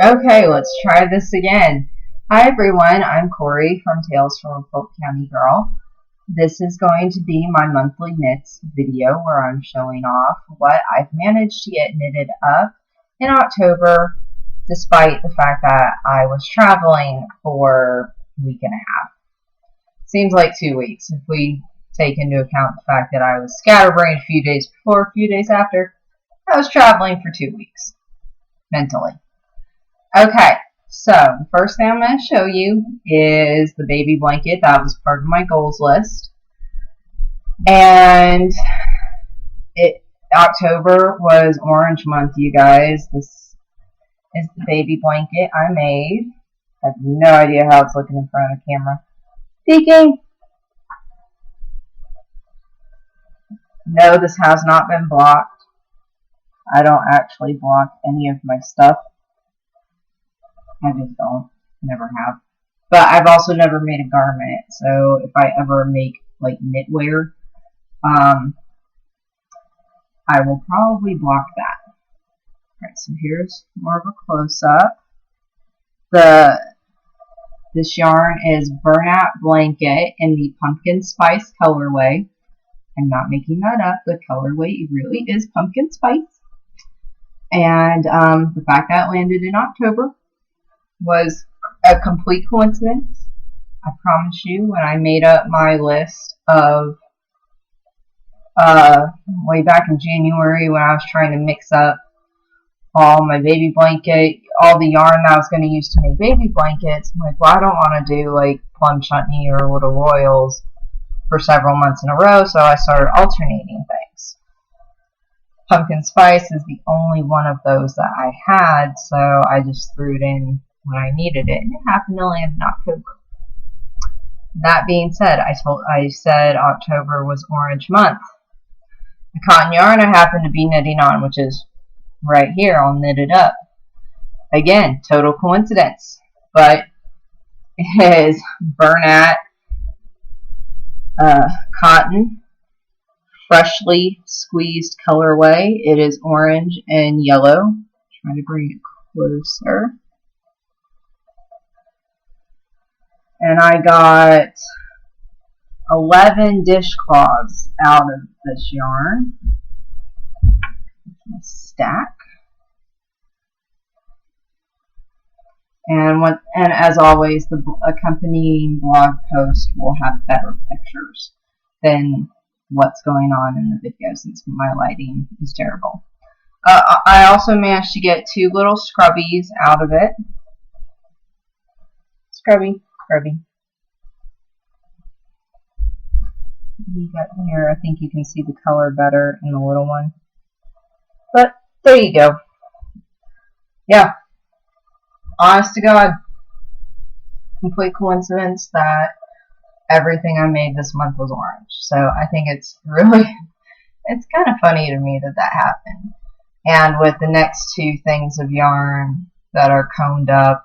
Okay, let's try this again. Hi everyone, I'm Corey from Tales from a Polk County Girl. This is going to be my monthly knits video where I'm showing off what I've managed to get knitted up in October despite the fact that I was traveling for a week and a half. Seems like 2 weeks if we take into account the fact that I was scatterbrained a few days before, a few days after. I was traveling for 2 weeks, mentally. Okay, so the first thing I'm going to show you is the baby blanket. That was part of my goals list. And October was orange month, you guys. This is the baby blanket I made. I have no idea how it's looking in front of the camera. Peeking. No, this has not been blocked. I don't actually block any of my stuff. I just don't. Never have. But I've also never made a garment, so if I ever make like knitwear, I will probably block that. Alright, so here's more of a close-up. This yarn is Burnout Blanket in the pumpkin spice colorway. I'm not making that up. The colorway really is pumpkin spice. And the fact that it landed in October was a complete coincidence. I promise you, when I made up my list of way back in January when I was trying to mix up all my baby blanket, all the yarn that I was going to use to make baby blankets, I'm like, well, I don't want to do like plum chutney or little royals for several months in a row, so I started alternating things. Pumpkin spice is the only one of those that I had, so I just threw it in when I needed it, and it happened to land in October. That being said, I said October was orange month. The cotton yarn I happen to be knitting on, which is right here, I'll knit it up. Again, total coincidence, but it is Bernat cotton, freshly squeezed colorway. It is orange and yellow. Try to bring it closer. And I got 11 dishcloths out of this yarn. Stack. And as always, the accompanying blog post will have better pictures than what's going on in the video since my lighting is terrible. I also managed to get 2 little scrubbies out of it. Scrubby. You got here, I think you can see the color better in the little one. But there you go. Yeah. Honest to God, complete coincidence that everything I made this month was orange. So I think it's kind of funny to me that happened. And with the next 2 things of yarn that are combed up,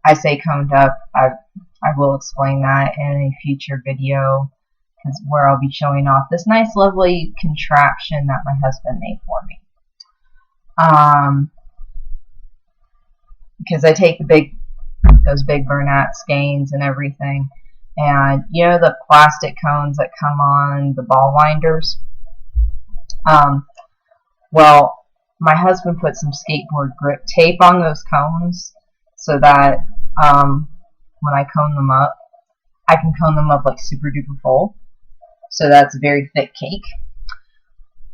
I say combed up, I will explain that in a future video, where I'll be showing off this nice lovely contraption that my husband made for me. Because I take those big Bernat skeins and everything, and you know the plastic cones that come on the ball winders? Well, my husband put some skateboard grip tape on those cones so that when I cone them up, I can cone them up like super duper full. So that's a very thick cake.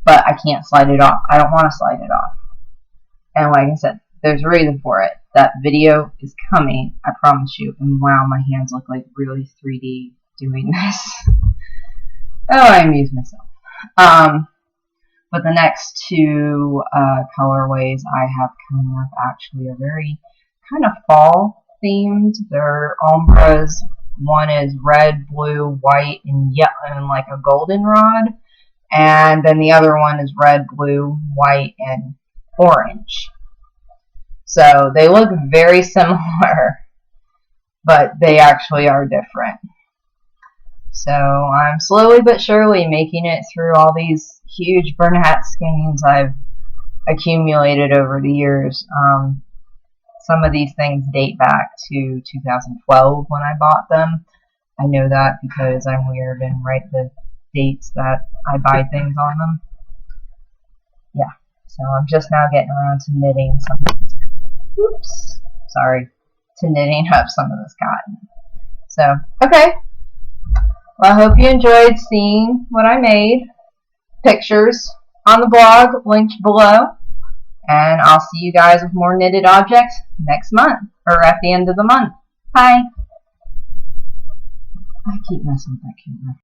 But I can't slide it off. I don't want to slide it off. And like I said, there's a reason for it. That video is coming, I promise you. And wow, my hands look like really 3D doing this. Oh, I amuse myself. But the next 2 colorways I have coming up actually are very kind of fall themed. They're ombras. One is red, blue, white, and yellow, and like a goldenrod. And then the other one is red, blue, white, and orange. So they look very similar, but they actually are different. So I'm slowly but surely making it through all these huge Bernat skeins I've accumulated over the years. Some of these things date back to 2012 when I bought them. I know that because I'm weird and write the dates that I buy things on them. Yeah, so I'm just now getting around to knitting some of this. Oops, sorry, to knitting up some of this cotton. So, okay. Well, I hope you enjoyed seeing what I made. Pictures on the blog linked below. And I'll see you guys with more knitted objects next month, or at the end of the month. Bye. I keep messing with that camera.